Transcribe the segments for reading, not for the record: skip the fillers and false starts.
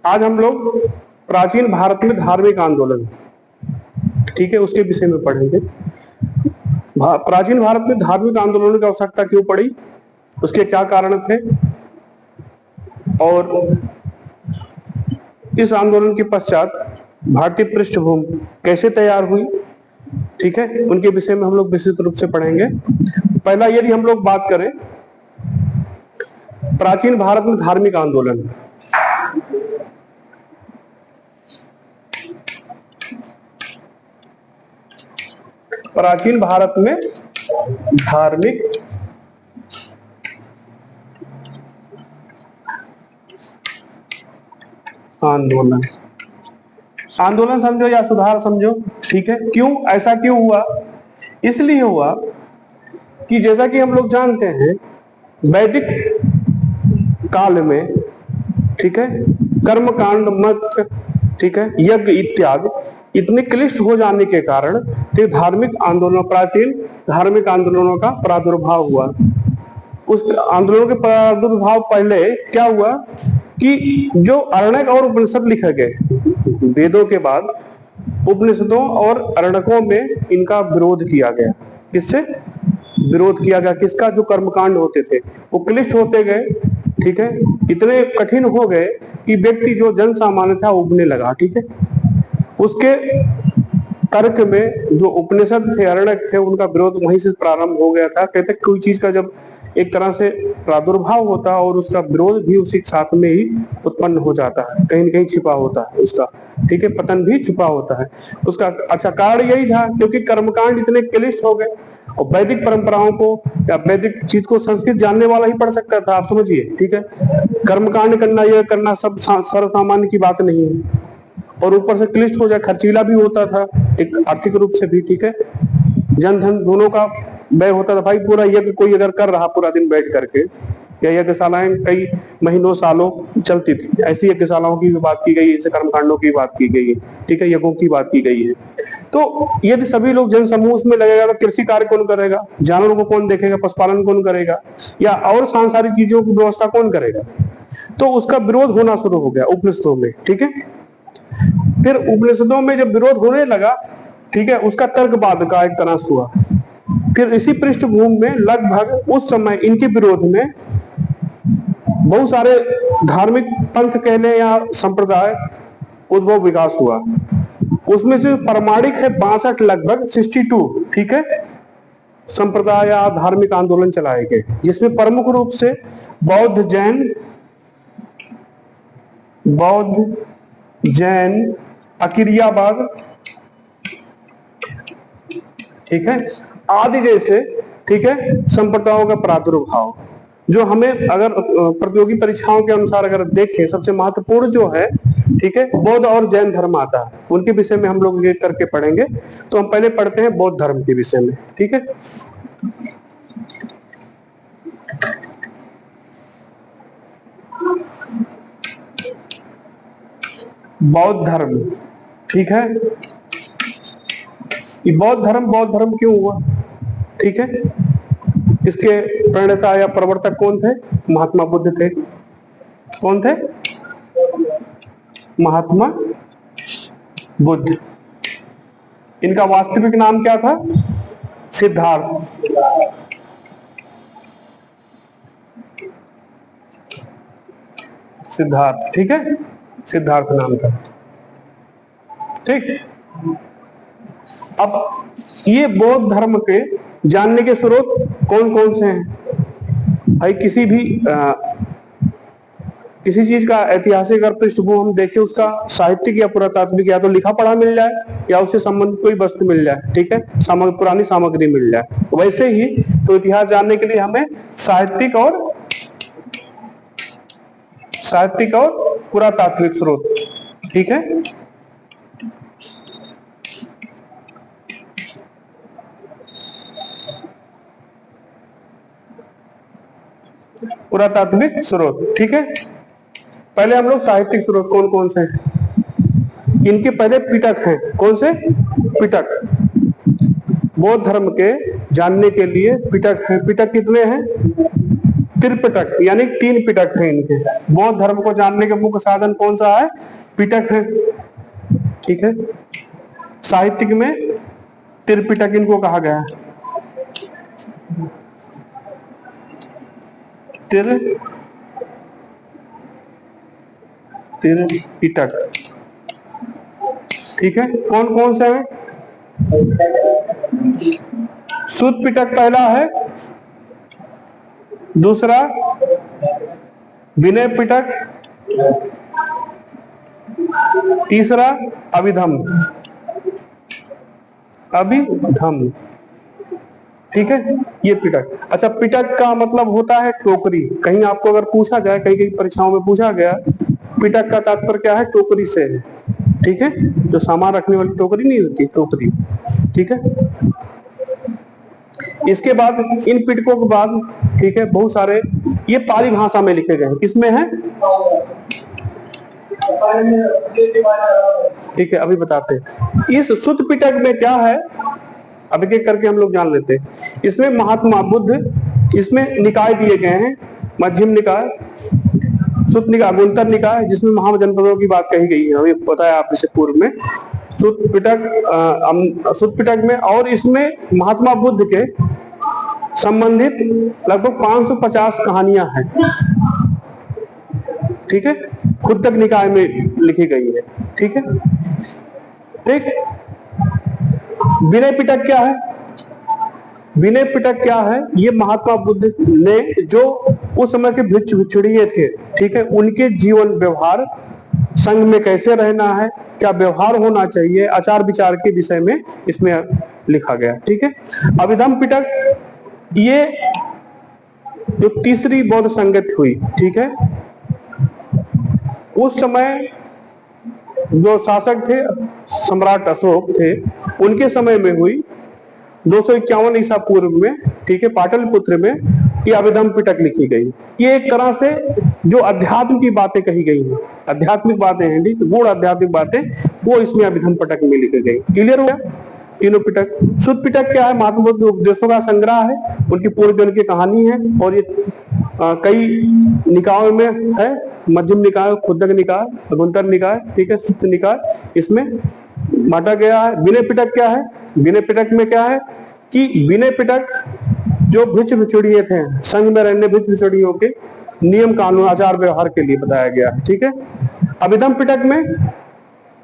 आज हम लोग प्राचीन भारत में धार्मिक आंदोलन, ठीक है, उसके विषय में पढ़ेंगे। प्राचीन भारत में धार्मिक आंदोलनों की आवश्यकता क्यों पड़ी, उसके क्या कारण थे, और इस आंदोलन के पश्चात भारतीय पृष्ठभूमि कैसे तैयार हुई, ठीक है, उनके विषय में हम लोग विस्तृत रूप से पढ़ेंगे। पहला, यदि हम लोग बात करें प्राचीन भारत में धार्मिक आंदोलन, प्राचीन भारत में धार्मिक आंदोलन, आंदोलन समझो या सुधार समझो, ठीक है। क्यों, ऐसा क्यों हुआ? इसलिए हुआ कि जैसा कि हम लोग जानते हैं वैदिक काल में, ठीक है, कर्मकांड, मत, ठीक है, यज्ञ इत्यादि इतने क्लिष्ट हो जाने के कारण धार्मिक आंदोलन, प्राचीन धार्मिक आंदोलनों का प्रादुर्भाव हुआ। उस आंदोलनों के प्रादुर्भाव पहले क्या हुआ कि जो अरण्यक और उपनिषद लिखे गए, वेदों के बाद उपनिषदों और अरण्यकों में इनका विरोध किया गया। किससे विरोध किया गया? किसका? जो कर्मकांड होते थे वो क्लिष्ट होते गए, ठीक है, इतने कठिन हो गए कि व्यक्ति जो जन सामान्य था उबने लगा, ठीक है। उसके तर्क में जो उपनिषद थे, अरण्यक थे, उनका विरोध वहीं से प्रारंभ हो गया था। कहते कोई चीज का जब एक तरह से प्रादुर्भाव होता है और उसका विरोध भी उसी साथ में ही उत्पन्न हो जाता है, कहीं न कहीं छिपा होता है उसका, ठीक है, पतन भी छिपा होता है उसका। अच्छा, कारण यही था क्योंकि कर्मकांड इतने क्लिष्ट हो गए और वैदिक परंपराओं को या वैदिक चीज को संस्कृत जानने वाला ही पढ़ सकता था, आप समझिए, ठीक है। कर्मकांड करना, यह करना सब सर्वसामान्य की बात नहीं है, और ऊपर से क्लिष्ट हो जाए, खर्चीला भी होता था एक आर्थिक रूप से भी, ठीक है, जन धन दोनों का व्यय होता था। भाई पूरा यज्ञ कोई अगर कर रहा पूरा दिन बैठ करके, या यज्ञशालाएं कई महीनों सालों चलती थी, ऐसी यज्ञशालाओं की भी बात की गई है, ऐसे कर्मकांडों की बात की गई है, ठीक है, यज्ञों की बात की गई है। तो यदि सभी लोग जन समूह उसमें लगेगा तो कृषि कार्य कौन करेगा, जानवरों को कौन देखेगा, पशुपालन कौन करेगा, या और सांसारिक चीजों की व्यवस्था कौन करेगा? तो उसका विरोध होना शुरू हो गया उपनिषदों में, ठीक है। फिर उपनिषदों में जब विरोध होने लगा, ठीक है, उसका तर्कवाद का एक तरह से हुआ। फिर इसी पृष्ठभूमि में लगभग उस समय इनके विरोध में बहुत सारे धार्मिक पंथ कहने या संप्रदाय उद्भव विकास हुआ। उसमें से प्रामाणिक है 62, लगभग 62, ठीक है, संप्रदाय या धार्मिक आंदोलन चलाए गए, जिसमें प्रमुख रूप से बौद्ध, जैन, अकिरियावाद, ठीक है, आदि जैसे, ठीक है, संप्रदायों का प्रादुर्भाव, जो हमें अगर प्रतियोगी परीक्षाओं के अनुसार अगर देखें सबसे महत्वपूर्ण जो है, ठीक है, बौद्ध और जैन धर्म आता है। उनके विषय में हम लोग ये करके पढ़ेंगे। तो हम पहले पढ़ते हैं बौद्ध धर्म के विषय में, ठीक है। बौद्ध धर्म, ठीक है, ये बौद्ध धर्म क्यों हुआ, ठीक है, इसके प्रणेता या प्रवर्तक कौन थे? महात्मा बुद्ध थे। कौन थे? महात्मा बुद्ध। इनका वास्तविक नाम क्या था? सिद्धार्थ। सिद्धार्थ, ठीक है, सिद्धार्थ नाम था, ठीक। अब ये बौद्ध धर्म के जानने के स्रोत कौन कौन से हैं? भाई किसी चीज का ऐतिहासिक अगर पृष्ठभूमि हम देखें, उसका साहित्यिक या पुरातात्विक, या तो लिखा पढ़ा मिल जाए या उससे संबंधित कोई वस्तु मिल जाए, ठीक है, पुरानी सामग्री मिल जाए। वैसे ही तो इतिहास जानने के लिए हमें साहित्यिक और पुरातात्विक स्रोत, ठीक है। पुरातात्विक स्रोत, ठीक है। पहले हम लोग साहित्यिक स्रोत कौन कौन से हैं? इनके पहले पिटक हैं। कौन से? पिटक। बौद्ध धर्म के जानने के लिए पिटक हैं। पिटक कितने हैं? त्रिपिटक यानी 3 पिटक है इनके। बौद्ध धर्म को जानने का मुख्य साधन कौन सा है? पिटक है, ठीक है। साहित्यिक में त्रिपिटक इनको कहा गया है, त्रिपिटक, ठीक है। कौन कौन से हैं? सुत्त पिटक पहला है, दूसरा विनय पिटक, तीसरा अभिधम, ठीक है। ये पिटक। अच्छा, पिटक का मतलब होता है टोकरी। कहीं आपको अगर पूछा जाए, कहीं कहीं परीक्षाओं में पूछा गया, पिटक का तात्पर्य क्या है? टोकरी से है, ठीक है। जो सामान रखने वाली टोकरी नहीं होती, टोकरी, ठीक है। इसके बाद इन पिटकों के बाद, ठीक है, बहुत सारे ये पाली भाषा में लिखे गए हैं। किसमें है? ठीक है, अभी बताते हैं। इस सुत्त पिटक में क्या है, अब एक एक करके हम लोग जान लेते हैं। इसमें महात्मा बुद्ध, इसमें निकाय दिए गए हैं, मध्यम निकाय, सुत्त निकाय, गुंतर निकाय, जिसमें महाजनपदों की बात कही गई है, अभी बताया आप इसे पूर्व में। सुत्त पिटक में, और इसमें महात्मा बुद्ध के संबंधित लगभग 550 कहानियां हैं, ठीक है। खुद्दक निकाय में लिखी गई है, ठीक है, ठीक। विनय पिटक क्या है? विनय पिटक क्या है? ये महात्मा बुद्ध ने जो उस समय के भिक्षु भिक्षुणीय थे, ठीक है, उनके जीवन व्यवहार, संघ में कैसे रहना है, क्या व्यवहार होना चाहिए, आचार विचार के विषय में इसमें लिखा गया, ठीक है। अभिधम पिटक ये जो तीसरी बौद्ध संगत हुई, ठीक है, उस समय जो शासक थे सम्राट अशोक थे, उनके समय में हुई, 251 ईसा पूर्व में, ठीक है, पाटलिपुत्र में ये अभिधम पिटक लिखी गई। ये एक तरह से जो अध्यात्म की बातें कही गई हैं, आध्यात्मिक बातें हैं, गूढ़ आध्यात्मिक बातें, वो इसमें अभिधम पिटक में लिखी गई। क्लियर हो गया? तीनों पिटक। सुत्त पिटक क्या है? महात्मा बुद्ध उपदेशों का संग्रह है, उनकी पूर्व जन्म की कहानी है, और ये कई निकायों में है, मध्यम निकाय, खुद्दक निकाय, गुंतर निकाय, ठीक है, सुत्त निकाय, इसमें बांटा गया है। विनय पिटक क्या है? विनय पिटक में क्या है कि विनय पिटक जो भिक्षु भिक्षुणीय थे, संघ में रहने भिक्षु भिक्षुणियों के नियम कानून आचार व्यवहार के लिए बताया गया है, ठीक है। अभिधम पिटक में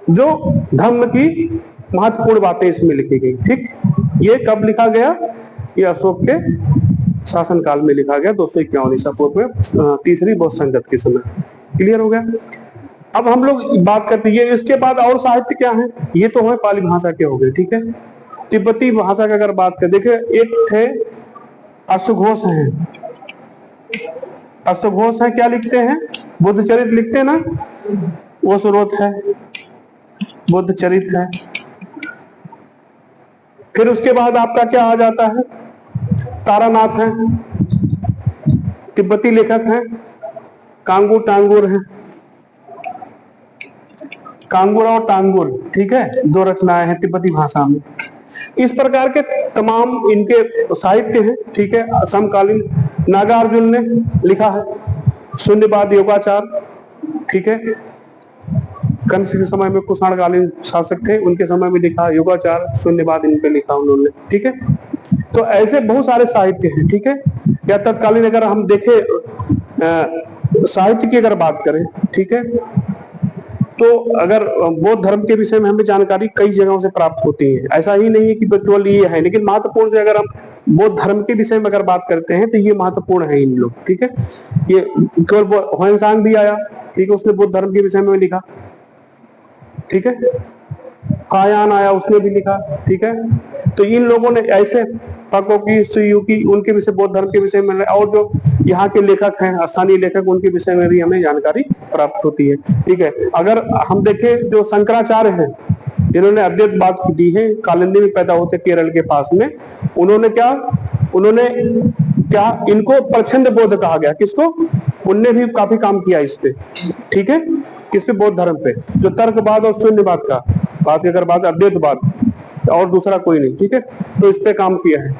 जो धर्म की महत्वपूर्ण बातें इसमें लिखी गई, ठीक। ये कब लिखा गया? ये अशोक के शासन काल में लिखा गया, 251 ईसा पूर्व में, तीसरी बौद्ध संगत के समय। क्लियर हो गया? अब हम लोग बात करते हैं इसके बाद और साहित्य क्या है। ये तो है पाली भाषा के हो गए, ठीक है। तिब्बती भाषा की अगर बात करें, देखिए एक थे अश्वघोष हैं, अश्वघोष है, क्या लिखते हैं? बुद्ध चरित लिखते हैं ना, वो स्रोत है, बुद्ध चरित है। फिर उसके बाद आपका क्या आ जाता है? तारानाथ है, तिब्बती लेखक हैं। कांगूर टांगूर है, कांगूर और टांगूर, ठीक है, दो रचनाएं हैं तिब्बती भाषा में। इस प्रकार के तमाम इनके साहित्य हैं, ठीक है। समकालीन नागार्जुन ने लिखा है शून्यवाद योगाचार, ठीक है। कंस के समय में कुषाणकालीन शासक थे, उनके समय में लिखा योगाचार, शून्यवाद, इन पे लिखा उन्होंने, ठीक है। तो ऐसे बहुत सारे साहित्य हैं, ठीक है। या तत्कालीन अगर हम देखें साहित्य की अगर बात करें, ठीक है, तो अगर बौद्ध धर्म के विषय में हमें जानकारी कई जगहों से प्राप्त होती है। ऐसा ही नहीं है कि केवल ये है, लेकिन महत्वपूर्ण से अगर हम बौद्ध धर्म के विषय में अगर बात करते हैं तो ये महत्वपूर्ण है इन लोग, ठीक है। ये केवल ह्वेनसांग भी आया, ठीक है, उसने बौद्ध धर्म के विषय में लिखा, ठीक है। कायान आया, उसने भी लिखा, ठीक है। तो इन लोगों ने ऐसे फकोकी, सुयुकी, उनके विषय, बौद्ध धर्म के विषय में, और जो यहाँ के लेखक हैं, स्थानीय लेखक, उनके विषय में भी हमें जानकारी प्राप्त होती है, ठीक है। अगर हम देखें जो शंकराचार्य हैं, जिन्होंने अद्वैत बात की दी है, कालिंदी में पैदा होते केरल के पास में, उन्होंने क्या इनको प्रच्छंद बौद्ध कहा गया। किसको? उनने भी काफी काम किया इस पे, ठीक है, किस पे? बौद्ध धर्म पे, जो तर्कवाद और शून्यवाद का बात की अगर बात, अद्वैतवाद, और दूसरा कोई नहीं, ठीक है। तो इस पे काम किया है।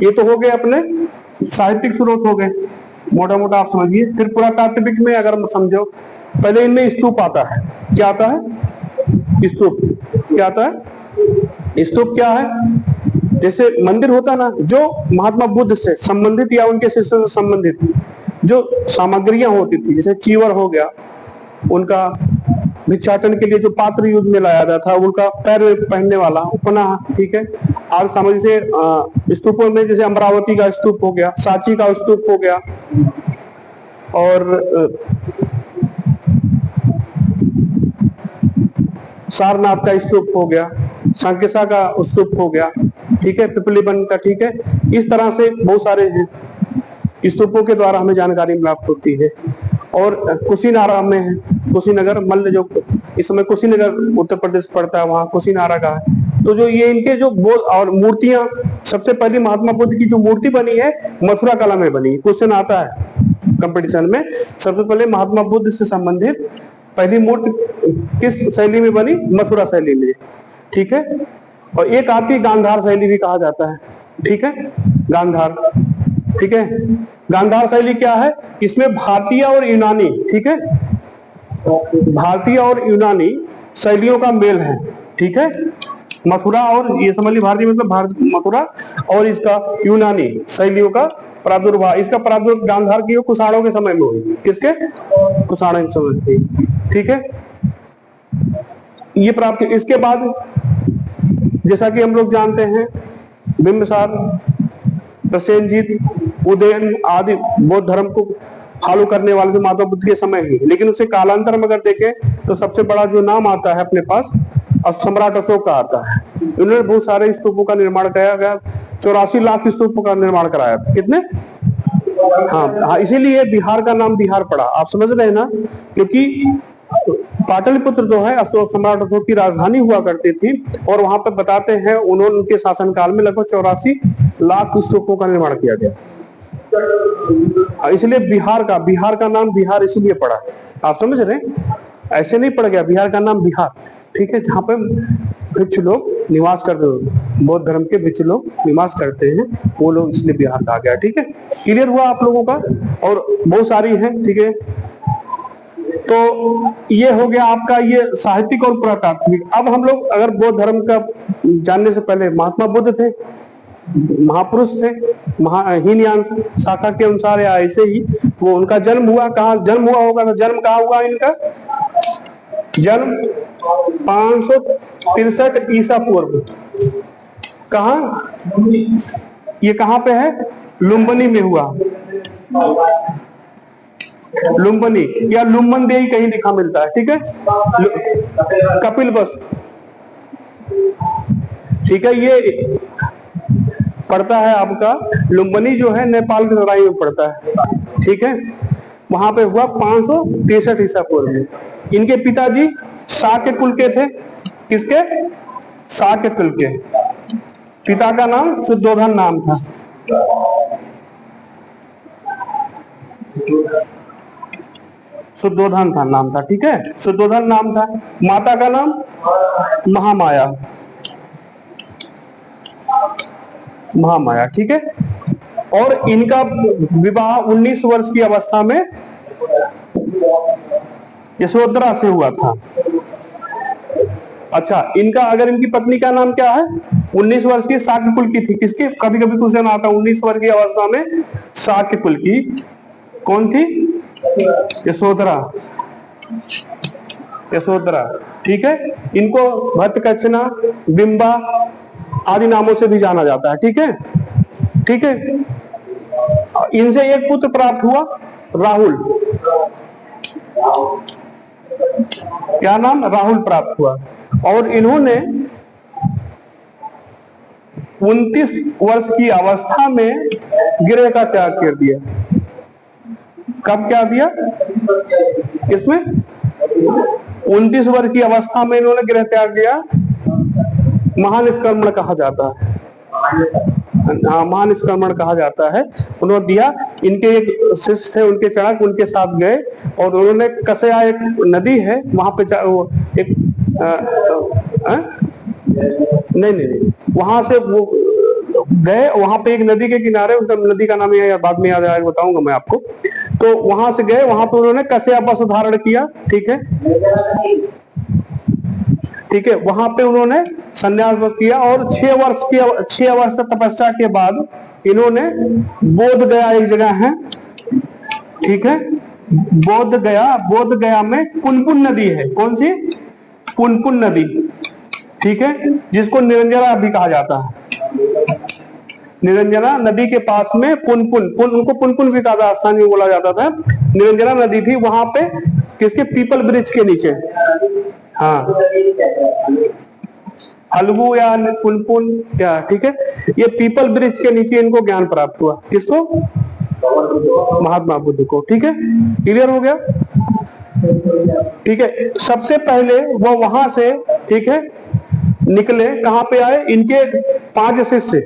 ये तो हो गए अपने साहित्यिक स्रोत हो गए। मोटा मोटा आप समझिए। फिर पुरातात्विक में अगर हम समझो, पहले इनमें स्तूप आता है। क्या आता है? स्तूप। क्या आता है? स्तूप क्या है? जैसे मंदिर होता ना, जो महात्मा बुद्ध से संबंधित या उनके शिष्यों से संबंधित जो सामग्रियां होती थी, जैसे चीवर हो गया, उनका भिक्षाटन के लिए जो पात्र यूज में लाया जाता था, उनका पैर में पहनने वाला उपना, ठीक है, आज सामग्री से स्तूपों में जैसे अमरावती का स्तूप हो गया, सांची का स्तूप हो गया, और सारनाथ का स्तूप हो गया, संकिसा का स्तूप हो गया, ठीक है, पिपलीबन का, ठीक है। इस तरह से बहुत सारे स्तूपों के द्वारा हमें जानकारी प्राप्त होती है। और कुशीनारा में है, कुशीनगर मल्ल, जो इस समय कुशीनगर उत्तर प्रदेश पड़ता है, वहाँ कुशीनारा का है। तो जो ये इनके जो और मूर्तियां, सबसे पहली महात्मा बुद्ध की जो मूर्ति बनी है मथुरा कला में बनी। क्वेश्चन आता है कंपटीशन में, सबसे पहले महात्मा बुद्ध से संबंधित पहली मूर्ति किस शैली में बनी? मथुरा शैली में, ठीक है। और एक आती गांधार शैली भी कहा जाता है, ठीक है, गांधार, ठीक है। गांधार शैली क्या है? इसमें भारतीय और यूनानी, ठीक है, भारतीय और यूनानी शैलियों का मेल है, ठीक है। मथुरा और ये समझ ली, भारतीय मतलब भारत, मथुरा और इसका यूनानी शैलियों का प्रादुर्भाव, इसका प्रादुर्भाव गांधार की कुषाणों के समय में हुई। किसके? कुषाणों के समय में, ठीक है। ये प्राप्त, इसके बाद जैसा कि हम लोग जानते हैं बिंबिसार, प्रसेनजीत, उदयन आदि बौद्ध धर्म को फॉलो करने वाले जो महात्मा बुद्ध के समय ही, लेकिन उसे कालांतर में अगर देखें तो सबसे बड़ा जो नाम आता है अपने पास सम्राट अशोक का आता है। उन्होंने बहुत सारे स्तूपों का निर्माण किया गया, 84 लाख स्तूपों का निर्माण कराया था। कितने? हाँ, इसीलिए बिहार का नाम बिहार पड़ा। आप समझ रहे हैं ना, क्योंकि पाटलिपुत्र जो है अशोक, सम्राट अशोक की राजधानी हुआ करती थी, और वहां पर बताते हैं उन्होंने उनके शासनकाल में लगभग 84 लाख स्तूपों का निर्माण किया गया। इसलिए बिहार का नाम बिहार इसलिए पड़ा। आप समझ रहे हैं, ऐसे नहीं पड़ गया बिहार का नाम बिहार, ठीक है, जहाँ पे भिक्षु लोग निवास करते हैं, बौद्ध धर्म के भिक्षु लोग निवास करते हैं, वो लोग इसलिए बिहार कहा गया, ठीक है। क्लियर हुआ आप लोगों का? और बहुत सारी हैं, ठीक है। तो ये हो गया आपका ये साहित्यिक और पुरातात्विक। अब हम लोग अगर बौद्ध धर्म का जानने से पहले, महात्मा बुद्ध थे, महापुरुष थे, हीनयान शाखा के अनुसार या ऐसे ही वो उनका जन्म हुआ, कहाँ जन्म हुआ होगा? तो जन्म कहाँ हुआ इनका? जन्म 563 ईसा पूर्व। कहाँ? ये कहाँ पे है? लुम्बिनी में हुआ। लुम्बिनी या लुम्बनदेही कहीं लिखा मिलता है, ठीक है, कपिल वस्तु, ठीक है। ये पड़ता है आपका लुम्बिनी जो है नेपाल की तराई में पड़ता है, ठीक है। वहां पे हुआ 563 ईसा पूर्व में। इनके पिताजी शाक्य कुल के थे। किसके? शाक्य कुल के। पिता का नाम शुद्धोधन नाम था। शुद्धोधन था नाम था, ठीक है, शुद्धोधन नाम था। माता का नाम महामाया, महामाया, ठीक है। और इनका विवाह 19 वर्ष की अवस्था में यशोधरा से हुआ था। अच्छा, इनका अगर इनकी पत्नी का नाम क्या है? 19 वर्ष की शाक्य कुल की थी। किसकी? कभी कभी क्वेश्चन आता है 19 वर्ष की अवस्था में शाक्य कुल की कौन थी? यशोधरा, यशोधरा, ठीक है। इनको भट्टकच्छना, बिंबा आदि नामों से भी जाना जाता है, ठीक है, ठीक है। इनसे एक पुत्र प्राप्त हुआ, राहुल। क्या नाम? राहुल प्राप्त हुआ। और इन्होंने 29 वर्ष की अवस्था में गृह का त्याग कर दिया। कब क्या दिया? इसमें 29 वर्ष की अवस्था में इन्होंने गृह त्याग दिया। महानिष्क्रमण कहा जाता है, महानिष्क्रमण कहा जाता है। उन्होंने दिया। इनके एक शिष्य थे, उनके चाणक, उनके साथ गए और उन्होंने कसया, एक नदी है वहां पे, एक नहीं, वहां से वो गए वहां पे एक नदी के किनारे, उनका नदी का नाम या बाद में याद आएगा बताऊंगा मैं आपको। तो वहां से गए, वहां पे उन्होंने कश्यप वस्त्र धारण किया, ठीक है, ठीक है, वहां पे उन्होंने संन्यास किया और 6 वर्ष तपस्या के बाद इन्होंने बोध गया एक जगह है, ठीक है, बोध गया में पुनपुन नदी है। कौन सी? पुनपुन नदी, ठीक है, जिसको निरंजना भी कहा जाता है। निरंजना नदी के पास में पुनपुन उनको पुनपुन भी कहा, स्थानीय बोला जाता था। निरंजना नदी थी वहां पे, किसके? पीपल ब्रिज के नीचे। हाँ, फल्गु या पुनपुन क्या, ठीक है, ये पीपल ब्रिज के नीचे इनको ज्ञान प्राप्त हुआ। किसको? महात्मा बुद्ध को, ठीक है, क्लियर हो गया, ठीक है। सबसे पहले वो वहां से, ठीक है, निकले, कहां पे आए? इनके 5 शिष्य,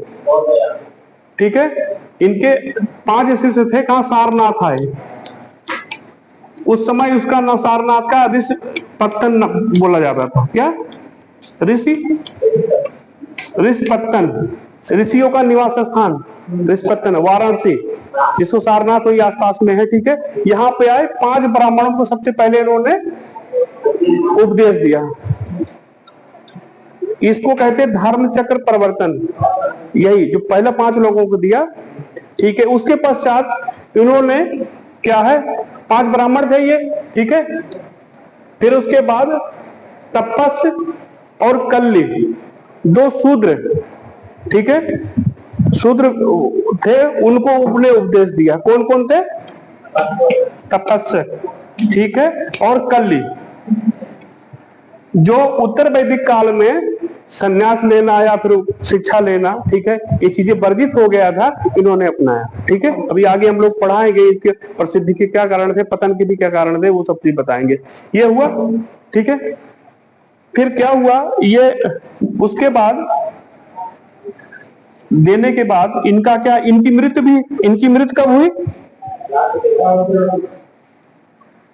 ठीक है, इनके 5 शिष्य थे, कहां? सारनाथ आए। उस समय उसका नाम सारनाथ का ऋषि पत्तन बोला जाता था। क्या? ऋषिपत्तन, ऋषियों का निवास स्थान ऋषिपत्तन, वाराणसी, जिसको सारनाथ वही आसपास में है, ठीक है। यहाँ पे आए, 5 ब्राह्मणों को सबसे पहले इन्होंने उपदेश दिया। इसको कहते धर्म चक्र परिवर्तन, यही जो पहले 5 लोगों को दिया, ठीक है। उसके पश्चात इन्होंने क्या है, 5 ब्राह्मण थे ये, ठीक है। फिर उसके बाद तपस और कल्ली, 2 शूद्र, ठीक है, शूद्र थे, उनको उन्होंने उपदेश दिया। कौन कौन थे? तपस, ठीक है, और कल्ली, जो उत्तर वैदिक काल में संन्यास लेना या फिर शिक्षा लेना, ठीक है, ये चीजें वर्जित हो गया था, इन्होंने अपनाया, ठीक है। अभी आगे हम लोग पढ़ाएंगे इसके प्रसिद्धि के क्या कारण थे, पतन के भी क्या कारण थे, वो सब चीज बताएंगे। ये हुआ, ठीक है। फिर क्या हुआ, ये उसके बाद देने के बाद इनका क्या, इनकी मृत्यु कब हुई?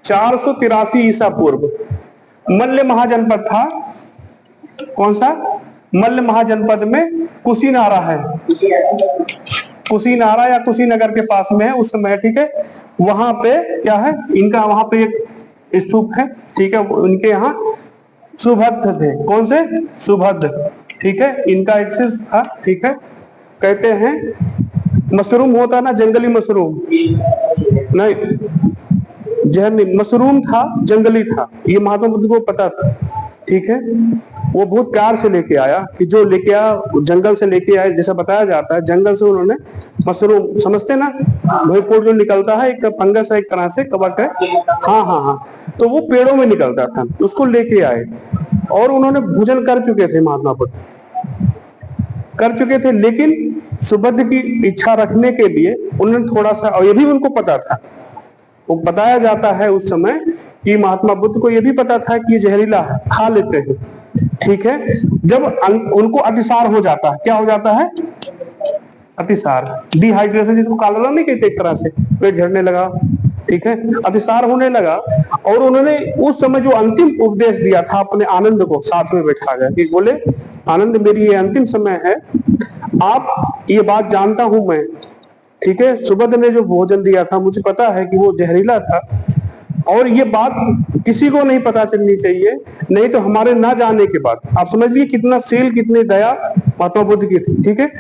483 ईसा पूर्व। मल्ल महाजनपद था, कौन सा? मल्ल महाजनपद में कुशीनारा है, कुशीनारा या कुशीनगर के पास में है उस समय, ठीक है। वहां पे क्या है, इनका वहां पे एक स्तूप है, ठीक है। इनके यहाँ सुभद्र थे। कौन से? सुभद्र, ठीक है, इनका एक शिष्य था, ठीक है। कहते हैं मशरूम होता ना, जंगली मशरूम, नहीं जहनी मशरूम था, जंगली था, ये महात्मा बुद्ध को पता था, ठीक है। वो बहुत प्यार से लेके आया, कि जो लेके आया जंगल से लेके आए, जैसा बताया जाता है जंगल से उन्होंने मशरूम, समझते ना, भोजपुर जो निकलता है, एक फंगस है, एक तरह से कवक है, हाँ हाँ हाँ, तो वो पेड़ों में निकलता था, उसको लेके आए और उन्होंने भोजन कर चुके थे, महात्मा बुद्ध कर चुके थे। लेकिन सुबुद्ध की इच्छा रखने के लिए उन्होंने थोड़ा सा, और ये भी उनको पता था, वो बताया जाता है उस समय कि महात्मा बुद्ध को ये भी पता था कि ये जहरीला है, खा लेते हैं, ठीक है। जब उनको अतिसार हो जाता है, क्या हो जाता है? अतिसार, डिहाइड्रेशन, जिसको काला नहीं कहते, एक तरह से पेट झड़ने लगा, ठीक है, अतिसार होने लगा। और उन्होंने उस समय जो अंतिम उपदेश दिया था अपने आनंद को साथ में बैठा गया, कि बोले आनंद मेरी ये अंतिम समय है, आप ये बात जानता हूं मैं, ठीक है। सुबुद्ध ने जो भोजन दिया था मुझे पता है कि वो जहरीला था, और ये बात किसी को नहीं पता चलनी चाहिए, नहीं तो हमारे ना जाने के बाद, आप समझ लीजिए कितना शील, कितनी दया महात्मा बुद्ध की थी, ठीक है,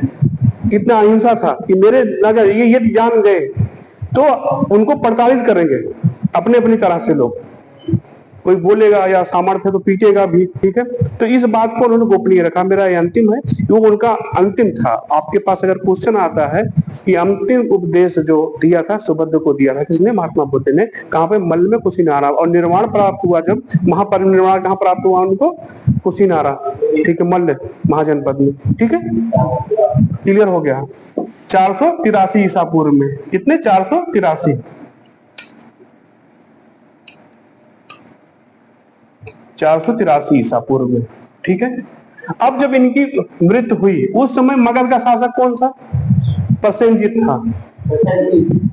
कितना अहिंसा था कि मेरे ना जाने, ये यदि जान गए तो उनको प्रताड़ित करेंगे अपने अपनी तरह से लोग, कोई बोलेगा या सामर्थ्य तो पीटेगा भी, ठीक है। तो इस बात को उन्होंने गोपनीय रखा, मेरा ये अंतिम है, वो उनका अंतिम था। आपके पास अगर क्वेश्चन आता है कि अंतिम उपदेश जो दिया था सुबुद्ध को दिया था किसने? महात्मा बुद्ध ने। कहाँ पे? मल्ल में, कुशीनारा। और निर्वाण प्राप्त हुआ, जब महापरिनिर्वाण कहाँ प्राप्त हुआ उनको? कुशीनारा, ठीक है, मल्ल महाजनपद में, ठीक है, क्लियर हो गया। 483 ईसा पूर्व में, कितने? 483 ईसा पूर्व में, ठीक है। अब जब इनकी मृत्यु हुई उस समय मगध का शासक कौन था? प्रसेनजीत था,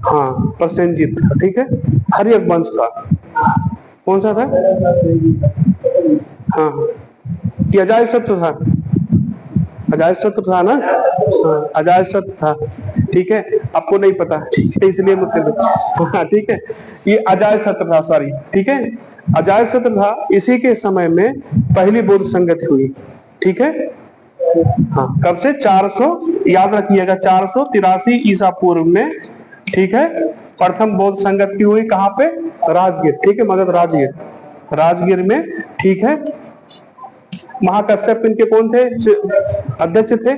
हाँ प्रसेनजीत था, ठीक है, हर्यक वंश का। कौन सा था? हाँ, कि अजातशत्रु था, अजातशत्रु था ना, अजातशत्रु था, ठीक है, आपको नहीं पता, ठीक है, इसलिए मुझसे हाँ ठीक है, ये अजातशत्रु था, सॉरी, ठीक है, अजातशत्रु था। इसी के समय में पहली बौद्ध संगत हुई, ठीक है, हाँ, कब से 400, याद रखिएगा 483 ईसा पूर्व में, ठीक है, प्रथम बौद्ध संगत की हुई, कहाँ पे, राजगीर, ठीक है, मगध राजगीर, राजगीर में, ठीक है। महाकश्यप इनके कौन थे, अध्यक्ष थे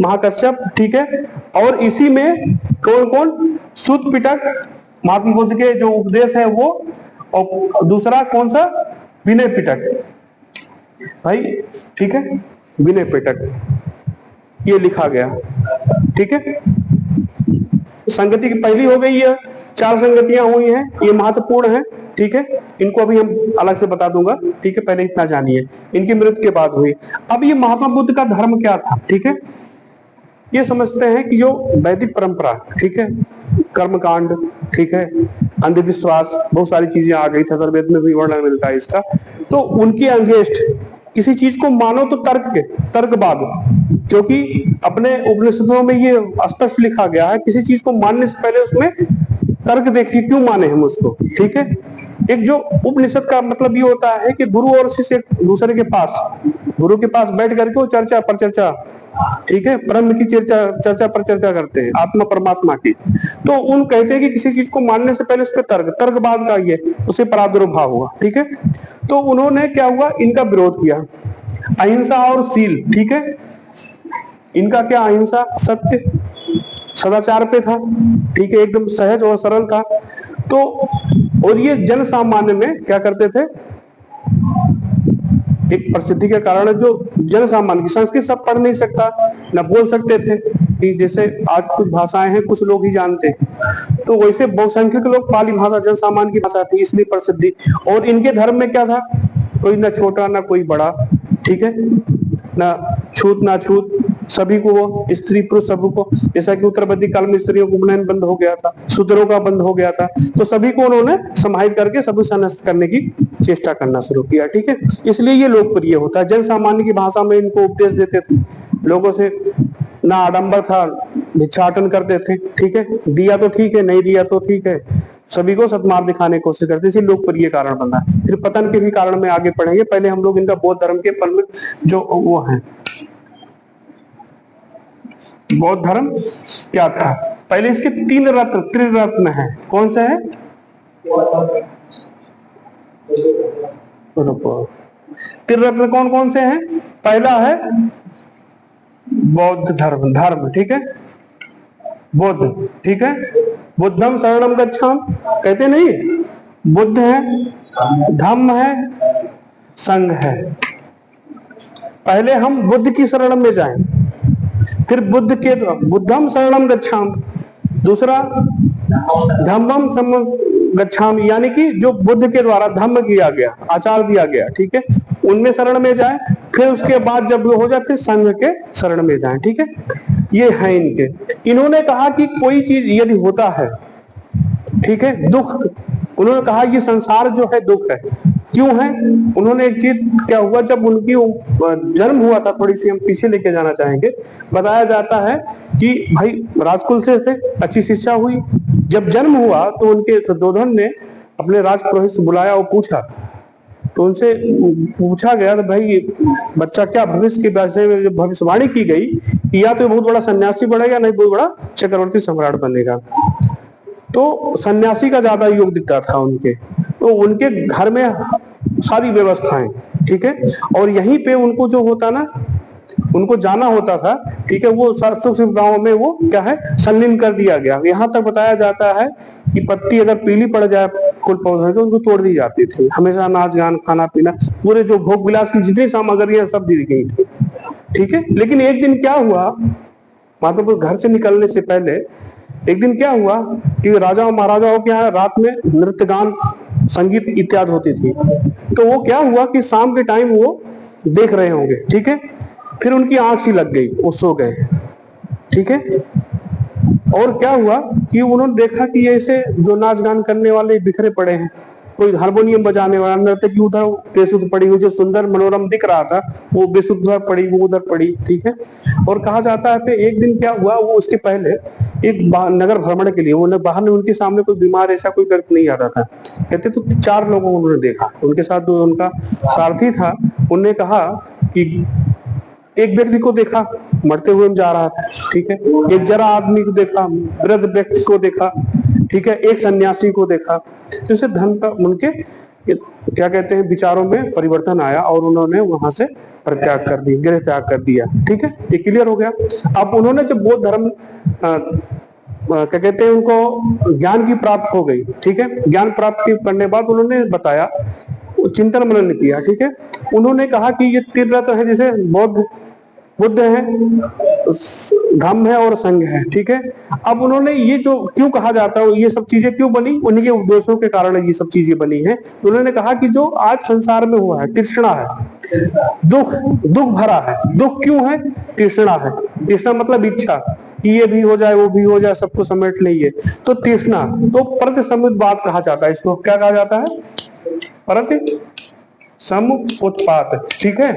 महाकश्यप, ठीक है। और इसी में कौन कौन, सूत पिटक, महात्मा बुद्ध के जो उपदेश है वो, और दूसरा कौन सा, विनय पिटक, भाई, ठीक है, विनय पिटक, ये लिखा गया, ठीक है। संगति की पहली हो गई है, 4 संगतियां हुई हैं, ये महत्वपूर्ण है, ठीक है, इनको अभी हम अलग से बता दूंगा, ठीक है, पहले इतना जानिए, इनकी मृत्यु के बाद हुई। अब ये महात्मा बुद्ध का धर्म क्या था, ठीक है, ये समझते हैं कि जो वैदिक परंपरा, ठीक है, कर्मकांड, ठीक है, अंधविश्वास, बहुत सारी चीजें आ गई, अथर्ववेद में भी वर्णन मिलता है इसका, तो उनके अगेंस्ट किसी चीज को मानो तो तर्कवाद, जो कि अपने उपनिषदों में ये स्पष्ट लिखा गया है, किसी चीज को मानने से पहले उसमें तर्क देखिए, क्यों माने हम उसको, ठीक है। एक जो उपनिषद का मतलब ये होता है कि गुरु और शिष्य एक दूसरे के पास, गुरु के पास बैठ करके वो चर्चा पर चर्चा, ठीक है, ब्रह्म की चर्चा पर चर्चा करते हैं, आत्मा परमात्मा की। तो उन कहते हैं कि किसी चीज को मानने से पहले उस पर तर्कवाद का ये उसे प्रादुर्भाव हुआ, ठीक है। तो उन्होंने क्या हुआ, इनका विरोध किया, अहिंसा और शील, ठीक है, इनका क्या, अहिंसा, सत्य, सदाचार पे था, ठीक है, एकदम सहज और सरल था। तो और ये जन सामान्य में क्या करते थे, एक प्रसिद्धि के कारण जो जन सामान्य की, संस्कृत सब पढ़ नहीं सकता, न बोल सकते थे, कि जैसे आज कुछ भाषाएं हैं कुछ लोग ही जानते हैं, तो वैसे बहुसंख्यक लोग पाली भाषा जन सामान्य की भाषा थी, इसलिए प्रसिद्धि। और इनके धर्म में क्या था, कोई ना छोटा ना कोई बड़ा, ठीक है, ना छूत ना छूत, सभी को वो, स्त्री पुरुष सभी को, जैसा कि उत्तर वैदिक काल में स्त्रियों को उपनयन बंद हो गया था, शूद्रों का बंद हो गया था, तो सभी को उन्होंने समाहित करके सभी से नष्ट करने की चेष्टा करना शुरू किया, ठीक है। इसलिए ये लोकप्रिय होता है, जन सामान्य की भाषा में इनको उपदेश देते थे, लोगों से ना आडंबर था, भिक्षाटन करते थे, ठीक है, दिया तो ठीक है, नहीं दिया तो ठीक है, सभी को सत्मार्ग दिखाने की कोशिश करते, इसी लोकप्रिय कारण बना। फिर पतन के भी कारण में आगे पढ़ेंगे, पहले हम लोग इनका बौद्ध धर्म के प्रमुख जो वो है, बौद्ध धर्म क्या था। पहले इसके 3 रत्न, त्रिरत्न है, कौन से है, त्रिरत्न कौन कौन से हैं, पहला है बौद्ध धर्म, ठीक है, बुद्ध, ठीक है, बुद्धम शरणम गच्छाम, कहते नहीं, बुद्ध है, धम्म है, संघ है। पहले हम बुद्ध की शरण में जाएं, फिर बुद्धम शरणम गच्छाम, दूसरा धम्मम गच्छाम, यानी कि जो बुद्ध के द्वारा धम्म किया गया, आचार दिया गया, ठीक है, उनमें शरण में जाए, फिर उसके बाद जब वो हो जाए फिर संघ के शरण में जाए, ठीक है। ये है इनके। इन्होंने कहा कि कोई चीज यदि होता है, ठीक है, दुख, उन्होंने कहा ये संसार जो है दुख है, क्यों है, उन्होंने एक चीज, क्या हुआ जब उनकी जन्म हुआ था, थोड़ी सी हम पीछे लेके जाना चाहेंगे, बताया जाता है कि भाई राजकुल से थे, अच्छी शिक्षा हुई, जब जन्म हुआ तो उनके दुर्योधन ने अपने राजपुरोहित से बुलाया और पूछा, तो उनसे पूछा गया तो भाई बच्चा क्या भविष्य के बारे में भविष्यवाणी की गई कि या तो बहुत बड़ा सन्यासी बनेगा, नहीं बहुत बड़ा चक्रवर्ती सम्राट बनेगा। तो सन्यासी का ज्यादा योग दिखता था उनके, तो उनके घर में सारी व्यवस्थाएं, ठीक है, और यहीं पे उनको जो होता ना, उनको जाना होता था, ठीक है, वो सुख सुविधाओं में वो क्या है, संलीन कर दिया गया। यहाँ तक बताया जाता है कि पत्ती अगर पीली पड़ जाए फूल पौधे तो उनको तोड़ दी जाती थी, हमेशा नाच गान खाना पीना, पूरे जो भोग विलास की जितनी सामग्रियां सब दी गई थी, ठीक है। लेकिन एक दिन क्या हुआ, मतलब घर से निकलने से पहले एक दिन क्या हुआ कि राजा और महाराजाओं के यहाँ रात में नृत्य गान संगीत इत्यादि होती थी, तो वो क्या हुआ कि शाम के टाइम वो देख रहे होंगे, ठीक है, फिर उनकी आंख सी लग गई, वो सो गए, ठीक है। और क्या हुआ कि उन्होंने देखा कि ऐसे जो नाच गान करने वाले बिखरे पड़े हैं, कोई हारमोनियम बजाने वाला नर्तकी उधर बेसुध पड़ी हुई, जो सुंदर मनोरम दिख रहा था वो बेसुध उधर पड़ी, वो उधर पड़ी, ठीक है। और कहा जाता है कि एक दिन क्या हुआ, वो उसके पहले एक नगर भ्रमण के लिए वो बाहर में, उनके सामने कोई बीमार ऐसा कोई व्यक्ति नहीं आता था। कहते तो 4 लोगों को उन्होंने देखा, उनके साथ जो उनका सारथी था उनने कहा कि एक व्यक्ति को देखा मरते हुए जा रहा था, ठीक है, एक जरा आदमी को देखा, वृद्ध व्यक्ति को देखा, ठीक है, एक सन्यासी को देखा। जैसे धन का उनके क्या कहते हैं विचारों में परिवर्तन आया और उन्होंने वहां से परित्याग कर दिया, गृह त्याग कर दिया, ठीक है, ये क्लियर हो गया। अब उन्होंने जब बौद्ध धर्म क्या कहते हैं उनको ज्ञान की प्राप्त हो गई, ठीक है, ज्ञान प्राप्त करने के बाद उन्होंने बताया, चिंतन मनन किया, ठीक है, उन्होंने कहा कि ये 3 रत्न है, जैसे बुद्ध है, धम्म है और संघ है, ठीक है। अब उन्होंने ये जो क्यों कहा जाता है, ये सब चीजें क्यों बनी, उनके उपदेशों के कारण ये सब चीजें बनी है। तो उन्होंने कहा कि जो आज संसार में हुआ है तृष्णा है, दुख भरा है। दुख क्यों है? तृष्णा है। तृष्णा मतलब इच्छा कि ये भी हो जाए वो भी हो जाए, सबको समेट लेंगे, तो तृष्णा। तो प्रति समुद्बात कहा जाता है इसको, क्या कहा जाता है? प्रति समुत्पात, ठीक है,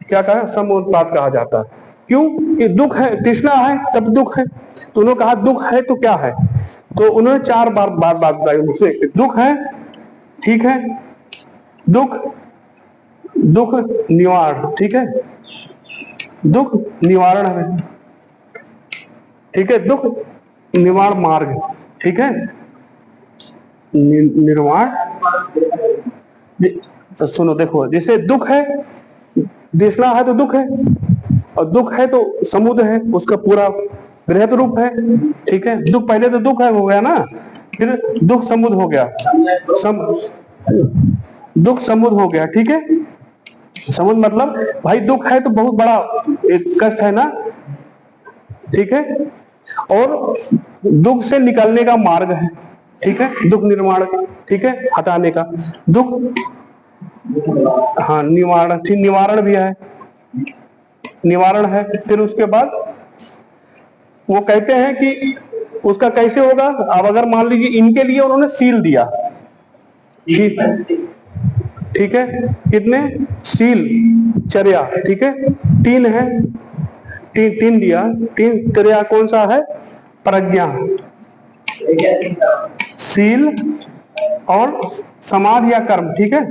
क्या कहा? समुत्पात कहा जाता है। क्यों? ये दुख है, तृष्णा है तब दुख है। तो उन्होंने कहा दुख है तो क्या है, तो उन्होंने 4 बार बात बताई मुझसे। दुख है, ठीक है, दुख निवारण, ठीक है, दुख निवारण है, ठीक है, दुख निवारण मार्ग, ठीक है, निर्वाण। तो सुनो, देखो, जैसे दुख है, तृष्णा है तो दुख है, और दुख है तो समुद्र है, उसका पूरा बृहद रूप है, ठीक है। दुख पहले तो दुख है हो गया ना, फिर दुख समुद्र हो गया, दुख समुद्र हो गया, ठीक है। समुद्र मतलब भाई दुख है तो बहुत बड़ा एक कष्ट है ना, ठीक है, और दुख से निकलने का मार्ग है, ठीक है, दुख निर्माण, ठीक है, हटाने का दुख, हाँ, निवारण, ठीक, निवारण भी है, निवारण है। फिर उसके बाद वो कहते हैं कि उसका कैसे होगा। अब अगर मान लीजिए इनके लिए उन्होंने सील दिया, ठीक है, कितने सील, चर्या, ठीक है, 3 है, 3 दिया, 3 चर्या कौन सा है? प्रज्ञा, सील और समाधि या कर्म, ठीक है।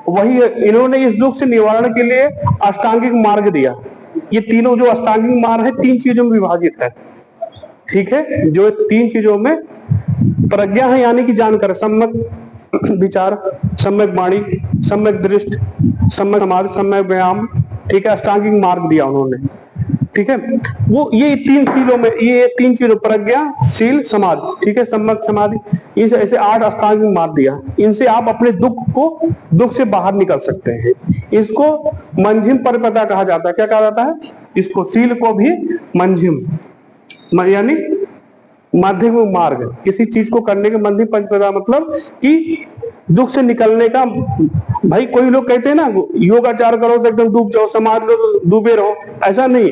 वही इन्होंने इस दुख से निवारण के लिए अष्टांगिक मार्ग दिया। ये तीनों जो अष्टांगिक मार्ग है 3 चीजों में विभाजित है, ठीक है, जो 3 चीजों में प्रज्ञा है, यानी कि जानकर, सम्यक विचार, सम्यक वाणी, सम्यक दृष्टि, सम्यक समाधि, सम्यक व्यायाम, ठीक है, अष्टांगिक मार्ग दिया उन्होंने, ठीक है। वो ये 3 सीलों में, ये 3 चीजों, प्रज्ञा, सील, समाधि, ठीक है, सम्यक समाधि, इस ऐसे 8 अष्टांगिक मार्ग दिया। इनसे आप अपने दुख से बाहर निकल सकते हैं। इसको मंजिम परिपदा कहा जाता है। क्या कहा जाता है इसको? सील को भी मंजिम, यानी माध्यम मार्ग, किसी चीज को करने के मध्यम परिपदा, मतलब कि दुख से निकलने का। भाई कोई लोग कहते हैं ना योगाचार करो तो एकदम डूब जाओ, समाधि लो तो डूबे रहो, ऐसा नहीं।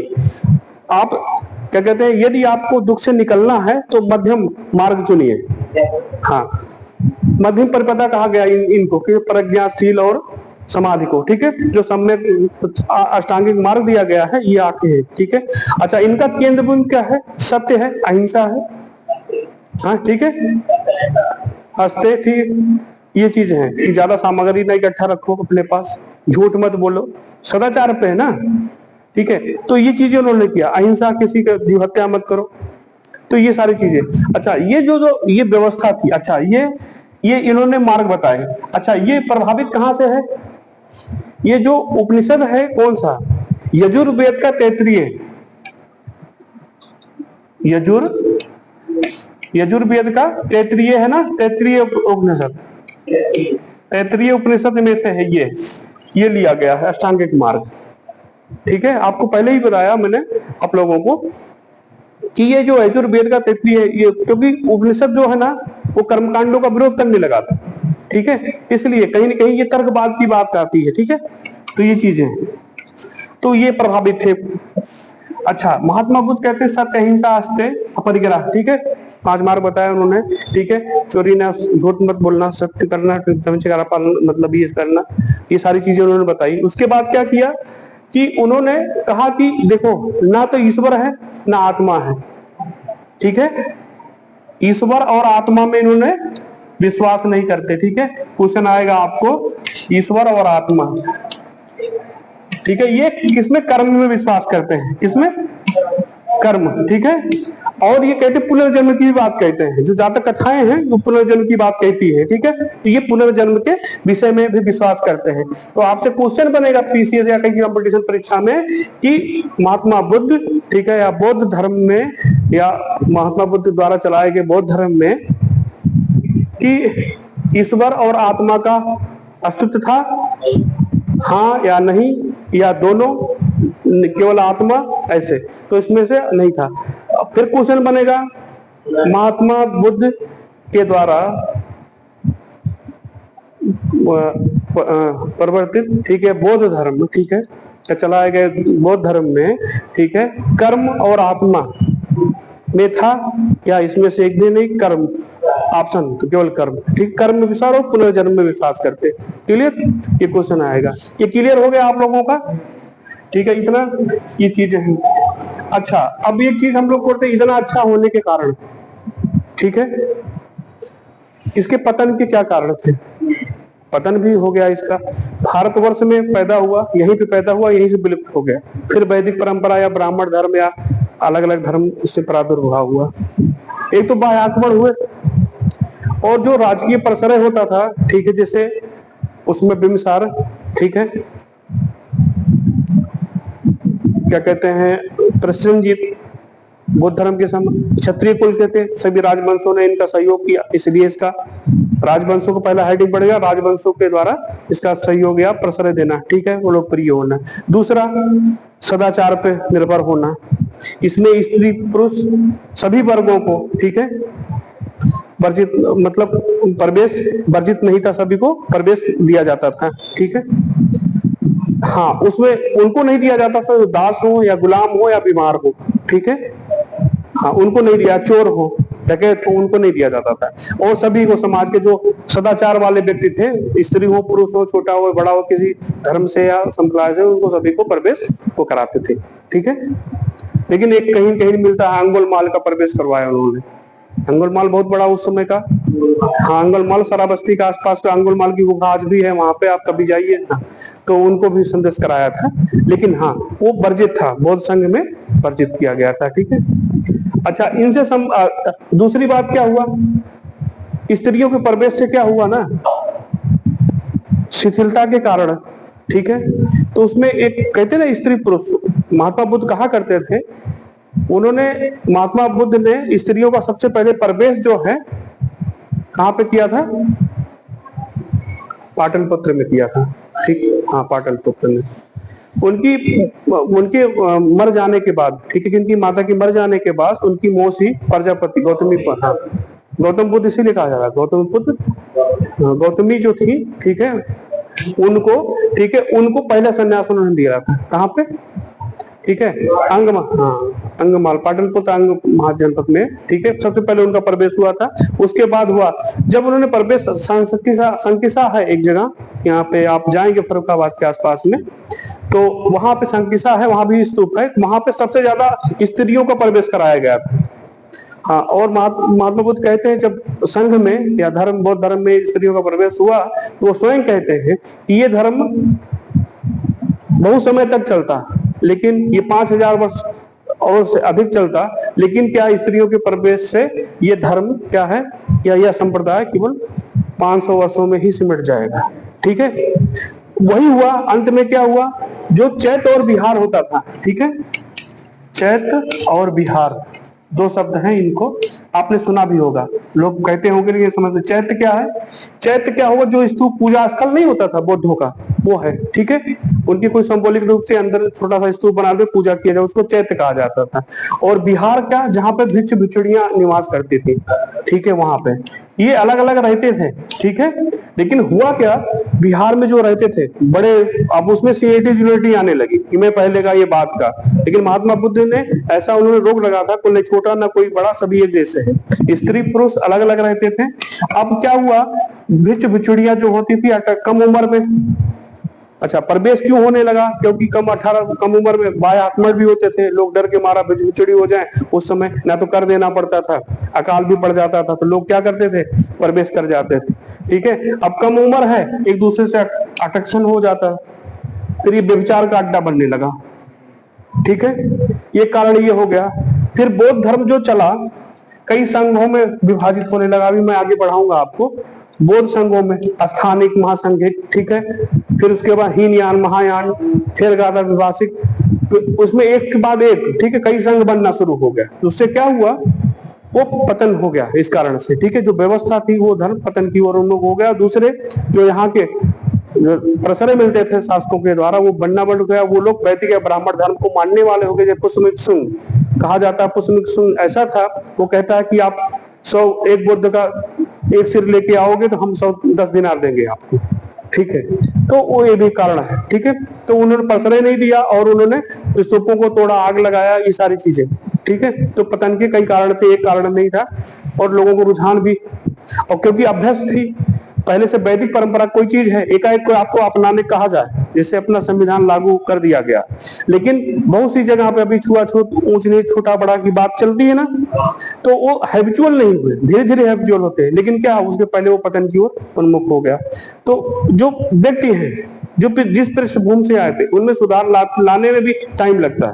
आप क्या कहते हैं, यदि आपको दुख से निकलना है तो मध्यम मार्ग चुनिए। हाँ, मध्यम परिपदा कहा गया इनको, कि प्रज्ञा, सील और समाधि को, ठीक है, जो सम्यक अष्टांगिक मार्ग दिया गया है, ये आके है, ठीक है। अच्छा, इनका केंद्र बिंदु क्या है? सत्य है, अहिंसा है, हाँ, ठीक है, हंसते, ठीक, ये चीज है कि ज्यादा सामग्री नहीं इकट्ठा रखो अपने पास, झूठ मत बोलो, सदाचार पे है ना, ठीक है। तो ये चीजें उन्होंने किया, अहिंसा, किसी का जीव हत्या मत करो, तो ये सारी चीजें। अच्छा, ये जो ये व्यवस्था थी, अच्छा, ये इन्होंने मार्ग बताए। अच्छा, ये प्रभावित कहां से है? ये जो उपनिषद है कौन सा? यजुर्वेद का तैतरीय, यजुर्वेद का तैतरीय है ना, तैतरीय उपनिषद, तैतरीय उपनिषद में से है ये लिया गया है अष्टांगिक मार्ग, ठीक है। आपको पहले ही बताया मैंने आप लोगों को कि ये जो यजुर्वेद का तैतरीय है, ये क्योंकि उपनिषद जो है ना वो कर्मकांडों का विरोध करने लगा था, ठीक है, इसलिए कहीं ना कहीं ये तर्कवाद की बात आती है, ठीक है। तो ये चीजें हैं, तो ये प्रभावित थे। अच्छा, महात्मा बुद्ध कहते हैं सत्य, अहिंसा, अस्तेय, अपरिग्रह, ठीक है। 5 मार्क बताया उन्होंने, ठीक है। चोरी ना, झूठ मत बोलना, सत्य करना, का पालन मतलब ये करना, ये सारी चीजें उन्होंने बताई। उसके बाद क्या किया कि उन्होंने कहा कि देखो, ना तो ईश्वर है ना आत्मा है, ठीक है। ईश्वर और आत्मा में इन्होंने विश्वास नहीं करते, ठीक है। क्वेश्चन आएगा आपको, ईश्वर और आत्मा, ठीक है। ये किसमें? कर्म में विश्वास करते हैं, किसमें? कर्म, ठीक है। और ये कहते पुनर्जन्म की बात कहते हैं, जो जातक कथाएं हैं वो पुनर्जन्म की बात कहती है, ठीक है। तो ये पुनर्जन्म के विषय में भी विश्वास करते हैं। तो आपसे क्वेश्चन बनेगा पीसीएस या कहीं कंपटीशन परीक्षा में कि महात्मा बुद्ध, ठीक है, या बौद्ध धर्म में, या महात्मा बुद्ध द्वारा चलाए गए बौद्ध धर्म में कि ईश्वर और आत्मा का अस्तित्व था, हाँ या नहीं, या दोनों, केवल आत्मा, ऐसे। तो इसमें से नहीं था। फिर क्वेश्चन बनेगा महात्मा बुद्ध के द्वारा परिवर्तित, ठीक है, बौद्ध धर्म, ठीक है, चलाए गए बौद्ध धर्म में, ठीक है, कर्म और आत्मा में था, या इसमें से एक भी नहीं? कर्म ऑप्शन, तो केवल कर्म, ठीक। कर्म में विश्वास और पुनर्जन्म में विश्वास करते। क्लियर? ये क्वेश्चन आएगा। ये क्लियर हो गया आप लोगों का, ठीक है। इतना ये चीजें हैं। अच्छा, अब एक चीज हम लोग करते हैं, इतना अच्छा होने के कारण, ठीक है, इसके पतन के क्या कारण थे? पतन भी हो गया इसका। भारतवर्ष में पैदा हुआ, यहीं पे पैदा हुआ, यहीं से विलुप्त हो गया। फिर वैदिक परंपरा या ब्राह्मण धर्म या अलग अलग धर्म इससे प्रादुर्भाव हुआ। एक तो बाह्य आक्रमण हुए, और जो राजकीय प्रसरय होता था, ठीक है, जैसे उसमें बिंबिसार, ठीक है, क्या कहते हैं, प्रसेनजीत, बौद्ध धर्म के समय क्षत्रिय कुल के थे, सभी राजवंशों ने इनका सहयोग किया, इसलिए इसका राजवंशों को पहला हेडिंग बढ़ेगा, राजवंशों के द्वारा इसका सहयोग या प्रश्रय देना, ठीक है, वो लोकप्रिय होना। दूसरा, सदाचार पे निर्भर होना, इसमें स्त्री पुरुष सभी वर्गों को, ठीक है, वर्जित, मतलब प्रवेश वर्जित नहीं था, सभी को प्रवेश दिया जाता था, ठीक है। हाँ, उसमें उनको नहीं दिया जाता था दास हो या गुलाम हो या बीमार हो, ठीक है, हाँ, उनको नहीं दिया, चोर हो, डकैत हो, उनको नहीं दिया जाता था। और सभी को, समाज के जो सदाचार वाले व्यक्ति थे, स्त्री हो, पुरुष हो, छोटा हो, बड़ा हो, किसी धर्म से या संप्रदाय से, उनको सभी को प्रवेश वो कराते थे, ठीक है। लेकिन एक कहीं कहीं मिलता है, अंगुलमाल का प्रवेश करवाया उन्होंने। अंगुलमाल बहुत बड़ा उस समय का, हाँ, अंगुलमाल सराबस्ती के आसपास का अंगुलमाल की गुफा आज भी है, वहां पे आप कभी जाइए ना, तो उनको भी संदेश कराया था। लेकिन हाँ, वो वर्जित था, बौद्ध संघ में वर्जित किया गया था, ठीक है। अच्छा, इनसे दूसरी बात क्या हुआ, स्त्रियों के प्रवेश से क्या हुआ ना, शिथिलता के कारण, ठीक है। तो उसमें एक कहते ना, स्त्री पुरुष, महात्मा बुद्ध कहा करते थे, उन्होंने, महात्मा बुद्ध ने स्त्रियों का सबसे पहले प्रवेश जो है कहाँ पे किया था? पाटलिपुत्र में किया था, ठीक, हाँ, पाटलिपुत्र में। उनके मर जाने के बाद, ठीक है, उनकी माता की मर जाने के बाद उनकी मौसी प्रजापति गौतमी पर, हाँ, गौतम बुद्ध इसीलिए कहा जा रहा है, गौतम बुद्ध, गौतमी जो थी, ठीक है, उनको, ठीक है, उनको पहला संन्यास उन्होंने दिया था। कहाँ पे? ठीक है, अंगमाल, पाटलिपुत्र अंग महाजनपद में, ठीक है, सबसे पहले उनका प्रवेश हुआ था। उसके बाद हुआ जब उन्होंने प्रवेश, संकिसा है एक जगह, यहाँ पे आप जाएंगे फर्रुखाबाद के आसपास में, तो वहां पे संकिसा है, वहां भी स्तूप है, वहां पे सबसे ज्यादा स्त्रियों का प्रवेश कराया गया था। हाँ, और महात्मा बुद्ध कहते हैं जब संघ में या धर्म, बौद्ध धर्म में स्त्रियों का प्रवेश हुआ, तो वो स्वयं कहते हैं कि ये धर्म बहुत समय तक चलता, लेकिन ये 5000 वर्ष और से अधिक चलता, लेकिन क्या स्त्रियों के प्रवेश से ये धर्म क्या है, या यह संप्रदाय केवल 500 वर्षों में ही सिमट जाएगा, ठीक है। वही हुआ, अंत में क्या हुआ, जो चैत और बिहार होता था, ठीक है, चैत और बिहार, दो शब्द हैं, इनको आपने सुना भी होगा, लोग कहते होंगे ये समझते। चैत्य क्या है? चैत्य क्या होगा, जो स्तूप पूजा स्थल नहीं होता था बौद्धों का, वो है, ठीक है, उनकी कोई सिंबॉलिक रूप से अंदर छोटा सा स्तूप बना के पूजा किया जाए, उसको चैत्य कहा जाता था। और बिहार क्या, जहाँ पे भिक्षु भिक्षुड़ियां निवास करती थी, ठीक है, वहां पे ये अलग अलग रहते थे, ठीक है। लेकिन हुआ क्या, बिहार में जो रहते थे बड़े, अब उसमें सीएटी यूनिटी आने लगी कि मैं पहले का ये बात का, लेकिन महात्मा बुद्ध ने ऐसा उन्होंने रोक लगा था, कोई छोटा ना कोई बड़ा, सभी एक जैसे है, स्त्री पुरुष अलग अलग रहते थे। अब क्या हुआ, भिक्षु भिक्षुड़ियां जो होती थी कम उम्र में, अच्छा प्रवेश क्यों होने लगा, क्योंकि कम उम्र में बाय आत्मर भी होते थे, लोग डर के मारा भिक्षुड़ी हो जाए, उस समय ना तो कर देना पड़ता था, अकाल भी पड़ जाता था, तो लोग क्या करते थे, प्रवेश कर जाते थे, ठीक है। अब कम उम्र है, एक दूसरे से अट्रैक्शन हो जाता है, फिर ये व्यभिचार का अड्डा बनने लगा, ठीक है, ये कारण ये हो गया। फिर बौद्ध धर्म जो चला, कई संघों में विभाजित होने लगा, अभी मैं आगे बढ़ाऊंगा आपको। बौद्ध संघों में स्थानिक, महासंघिक, ठीक है, फिर उसके बाद हीनयान, महायान, थेरगादा, विभाषिक, उसमें एक के बाद एक, ठीक है, कई संघ बनना शुरू हो गया। तो उससे क्या हुआ, वो पतन हो गया इस कारण से, ठीक है, जो व्यवस्था थी वो धर्म पतन की ओर उन्मुख हो गया। दूसरे जो यहाँ के प्रसरे मिलते थे शासकों के द्वारा, वो बनना बढ़ गया, वो लोग वैदिक या ब्राह्मण धर्म को मानने वाले हो गए। जैसे पुष्पमिक्षुन कहा जाता है, पुष्पमिक्षुन ऐसा था, वो कहता है कि आप 100 एक बुद्ध का एक सिर लेके आओगे तो हम 110 दिनार देंगे आपको, ठीक है। तो वो ये भी कारण है, ठीक है। तो उन्होंने प्रश्रय नहीं दिया और उन्होंने स्तूपों को तोड़ा, आग लगाया, ये सारी चीजें, ठीक है। तो पतन के कई कारण थे, एक कारण नहीं था। और लोगों को रुझान भी, और क्योंकि अभ्यस्त थी पहले से वैदिक परंपरा, कोई चीज है एकाएक कोई आपको अपनाने कहा जाए, जैसे अपना संविधान लागू कर दिया गया, लेकिन बहुत सी जगह पे अभी छुआछूत, ऊंच नीच, छोटा बड़ा की बात चलती है ना, तो वो हैबिचुअल नहीं हुए, धीरे धीरे हैबिचुअल होते हैं। लेकिन क्या, उसके पहले वो पतन की ओर उन्मुख हो गया। तो जो व्यक्ति है, जो जिस पृष्ठभूमि से आए थे, उनमें सुधार लाने में भी टाइम लगता है,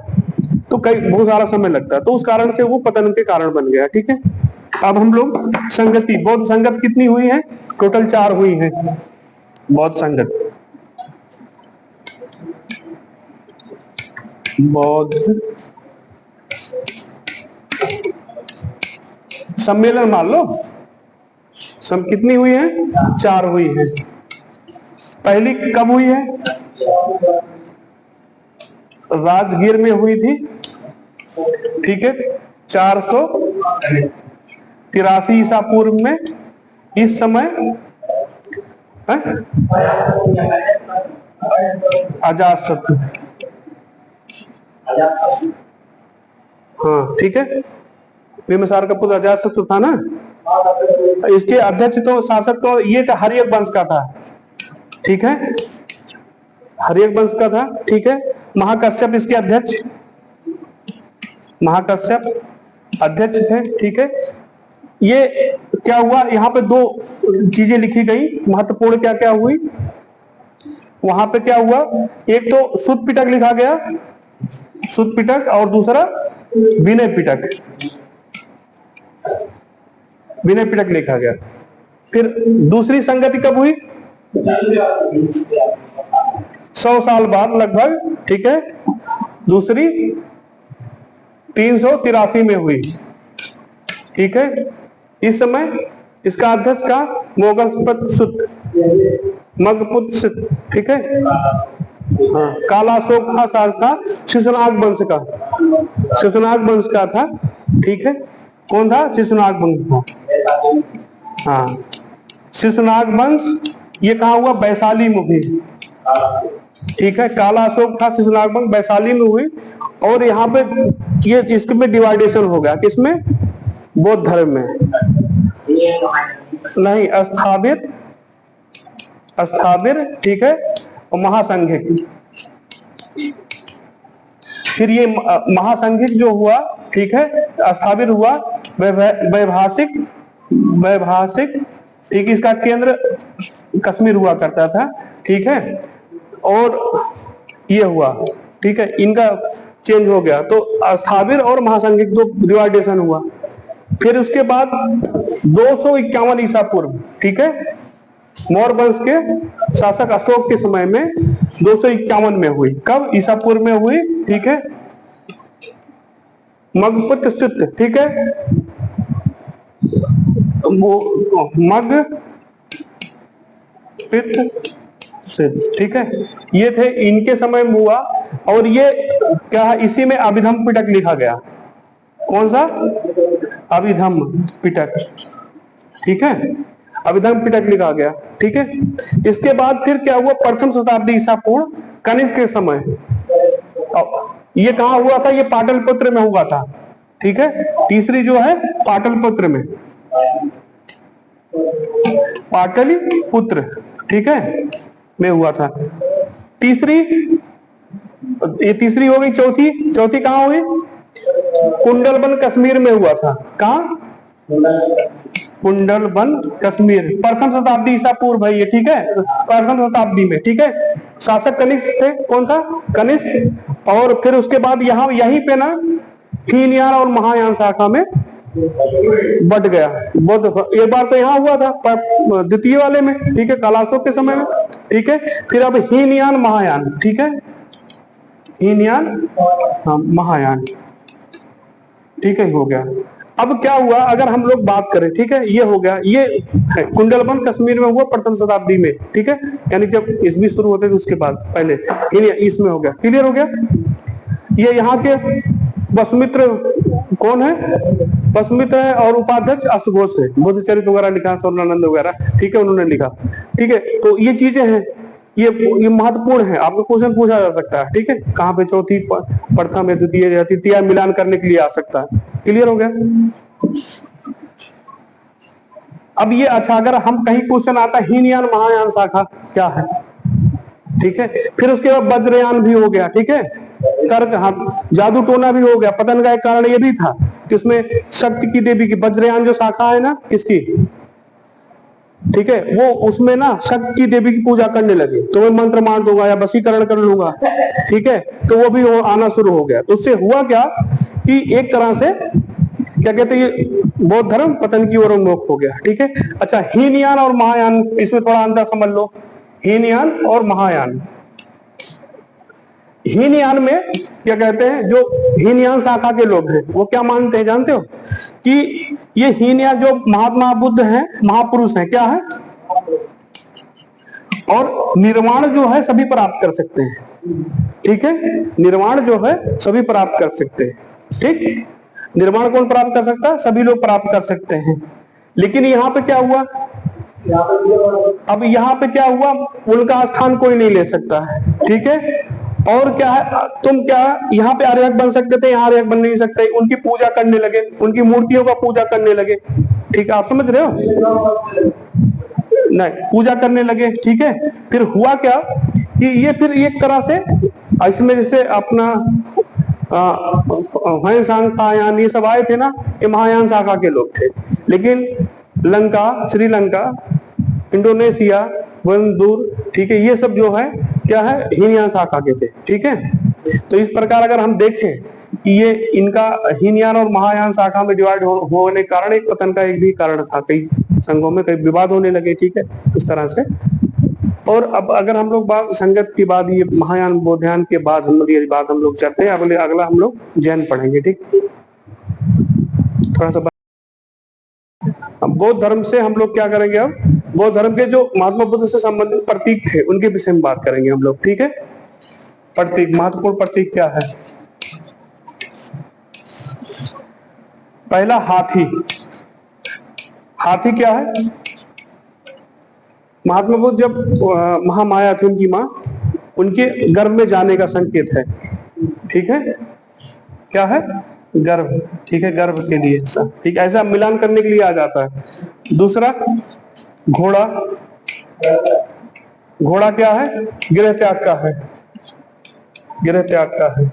तो कई बहुत सारा समय लगता है, तो उस कारण से वो पतन के कारण बन गया, ठीक है। अब हम लोग संगति, बौद्ध संगत कितनी हुई है, टोटल 4 हुई है बौद्ध संगत। बौद्ध सम्मेलन मान लो, कितनी हुई है, 4 हुई है। पहली कब हुई है, राजगीर में हुई थी, ठीक है, 483 ईसा पूर्व में। इस समय अजातशत्रु, हाँ ठीक है, बिंबिसार का पुत्र अजातशत्रु था ना। इसके अध्यक्ष तो शासक तो ये हर्यक वंश का था, ठीक है, हर्यक वंश का था, ठीक है। महाकश्यप इसके अध्यक्ष, महाकश्यप अध्यक्ष थे, ठीक है। ये क्या हुआ, यहाँ पे 2 चीजें लिखी गई महत्वपूर्ण, क्या क्या हुई वहां पे, क्या हुआ, एक तो सुत पिटक लिखा गया, सुत पिटक, और दूसरा विनय पिटक, विनय पिटक लिखा गया। फिर दूसरी संगति कब हुई, 100 साल बाद लगभग, ठीक है। दूसरी 383 में हुई, ठीक है। इस समय इसका अध्यक्ष का मोगलपत सुत, मगपुत सुत, ठीक है, हाँ। कालाशोक था शासक, शिशुनाग वंश का, शिशुनाग वंश का था, ठीक है। कौन था, शिशुनाग वंश था, हाँ। शिशुनाग वंश ये कहा हुआ, वैशाली में हुई, ठीक है। काला अशोक था, शिशुनाग वंश वैशाली में हुई। और यहाँ पे ये इसमें डिवाइडेशन हो गया, किसमें, बौद्ध धर्म में नहीं, स्थापित, स्थापित, ठीक है, और महासंघिक। फिर ये महासंघिक जो हुआ, ठीक है, स्थापित हुआ, वैभाषिक, वैभाषिक, ठीक, इसका केंद्र कश्मीर हुआ करता था, ठीक है। और ये हुआ, ठीक है, इनका चेंज हो गया, तो स्थापित और महासंघिक 2 डिवाइडेशन हुआ। फिर उसके बाद 251 ईसा पूर्व, ठीक है, मौर्य वंश के शासक अशोक के समय में 251 में हुई, कब, ईसा पूर्व में हुई, ठीक है। मगपुत सुत, ठीक है, मग पित से, ठीक है, ये थे, इनके समय में हुआ। और ये क्या है, इसी में अभिधम पिटक लिखा गया। कौन सा? अभिधम पिटक, ठीक है, अभिधम पिटक लिखा गया, ठीक है। इसके बाद फिर क्या हुआ, प्रथम शताब्दी ईसा पूर्व कनिष्क के समय, ये कहा हुआ था, ये पाटलिपुत्र में हुआ था, ठीक है। तीसरी जो है पाटलिपुत्र में, पाटलिपुत्र, ठीक है, में हुआ था। तीसरी, ये तीसरी हो गई। चौथी कहाँ हुई? कुंडलबन कश्मीर में हुआ था। कहाँ? कुंडलबन कश्मीर, प्रथम शताब्दी ईसा पूर्व है ये, ठीक है, प्रथम शताब्दी में, ठीक है। शासक कनिष्क थे। कौन था? कनिष्क। और फिर उसके बाद यहाँ यहीं पे ना हीनयान और महायान शाखा में बढ़ गया। बौद्ध एक बार तो यहाँ हुआ था द्वितीय वाले में, ठीक है, कलाशों के समय में, ठीक है। फिर अब हीनयान महायान, ठीक है, हीनयान महायान, ठीक है, हो गया। अब क्या हुआ अगर हम लोग बात करें, ठीक है, ये हो गया, ये कुंडलबन कश्मीर में हुआ प्रथम शताब्दी में, ठीक है, यानी जब ईस्वी शुरू होते थे उसके बाद पहले इसमें हो गया। क्लियर हो गया। ये यहाँ के वसुमित्र कौन है? वसुमित्र है, और उपाध्यक्ष अश्वघोष है, बुद्ध चरित्र वगैरह लिखा, स्वर्णानंद वगैरह, ठीक है, उन्होंने लिखा, ठीक है। तो ये चीजें हैं, ये महत्वपूर्ण है, आपको क्वेश्चन पूछा जा सकता है, ठीक है, कहाँ पे चौथी, प्रथम, द्वितीय, तृतीय मिलान करने के लिए आ सकता है। क्लियर हो गया। अब ये अच्छा, अगर हम कहीं क्वेश्चन आता है हीनयान महायान शाखा क्या है, ठीक है, फिर उसके बाद वज्रयान भी हो गया, ठीक है, तर्क, हाँ, जादू टोना भी हो गया। पतन का एक कारण ये भी था कि उसमें शक्ति की देवी की वज्रयान जो शाखा है ना, किसकी, ठीक है, वो उसमें ना शक्ति की देवी की पूजा करने लगे, तो मैं मंत्र मार दूंगा या वशीकरण कर लूंगा, ठीक है, तो वो भी आना शुरू हो गया। तो उससे हुआ क्या कि एक तरह से क्या कहते हैं, ये बौद्ध धर्म पतन की ओर उन्मुख हो गया, ठीक है। अच्छा, हीनयान और महायान, इसमें थोड़ा अंतर समझ लो। हीनयान और महायान, हीनयान में क्या कहते हैं, जो हीनयान शाखा के लोग हैं वो क्या मानते हैं जानते हो, कि ये हीनयान जो महात्मा बुद्ध हैं, महापुरुष हैं, क्या है, और निर्वाण जो है सभी प्राप्त कर सकते हैं, ठीक है, निर्वाण जो है सभी प्राप्त कर सकते हैं, ठीक। निर्वाण कौन प्राप्त कर सकता है? सभी लोग प्राप्त कर सकते हैं। लेकिन यहाँ पे क्या हुआ, अब यहाँ पे क्या हुआ, उनका स्थान कोई नहीं ले सकता है, ठीक है। और क्या है, तुम क्या यहाँ पे आर्यक बन सकते थे, यहाँ आर्यक बन नहीं सकते, उनकी पूजा करने लगे, उनकी मूर्तियों का पूजा करने लगे, ठीक है, आप समझ रहे हो, नहीं, पूजा करने लगे, ठीक है। फिर हुआ क्या कि ये फिर एक तरह से इसमें जैसे अपना महायान ये सब आए थे ना, ये महायान शाखा के लोग थे। लेकिन लंका, श्रीलंका, इंडोनेशिया, वंदूर, ठीक है, ये सब जो है क्या है, हीनयान शाखा के थे, ठीक है। तो इस प्रकार अगर हम देखें कि ये इनका हीनयान और महायान शाखा में डिवाइड होने के कारण एक पतन का एक भी कारण था, कई संघों में कई विवाद होने लगे, ठीक है, इस तरह से। और अब अगर हम लोग बात संगत की बात, ये महायान बौद्धायन के बाद हम लोग ये बात हम लोग चलते हैं, अगला हम लोग जैन पढ़ेंगे, ठीक। थोड़ा सा बौद्ध धर्म से हम लोग क्या करेंगे, अब बौद्ध धर्म के जो महात्मा बुद्ध से संबंधित प्रतीक थे उनके विषय में बात करेंगे हम लोग, ठीक है। प्रतीक, महत्वपूर्ण प्रतीक क्या है? पहला हाथी। हाथी क्या है? महात्मा बुद्ध जब महामाया थी उनकी माँ, उनके गर्भ में जाने का संकेत है, ठीक है, क्या है, गर्भ, ठीक है, गर्भ के लिए, ठीक है, ऐसा मिलान करने के लिए आ जाता है। दूसरा घोड़ा, घोड़ा क्या है, गृह त्याग का है, गृह त्याग का है।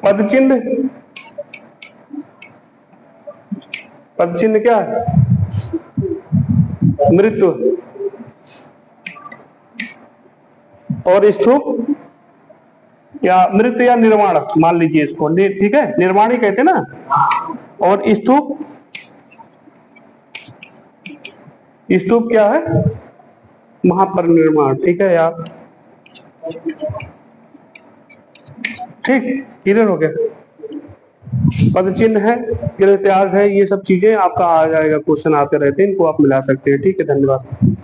पदचिन्ह, पदचिन्ह क्या है, मृत्यु। और स्तूप या मृत्यु या निर्माण मान लीजिए इसको, ठीक है, निर्माण ही कहते ना। और स्तूप, स्तूप क्या है, महापरिनिर्वाण, ठीक है यार, ठीक, क्लियर हो गया। पद चिन्ह है, गृह त्याग है, ये सब चीजें आपका आ जाएगा, क्वेश्चन आते रहते हैं, इनको आप मिला सकते हैं। ठीक है, धन्यवाद।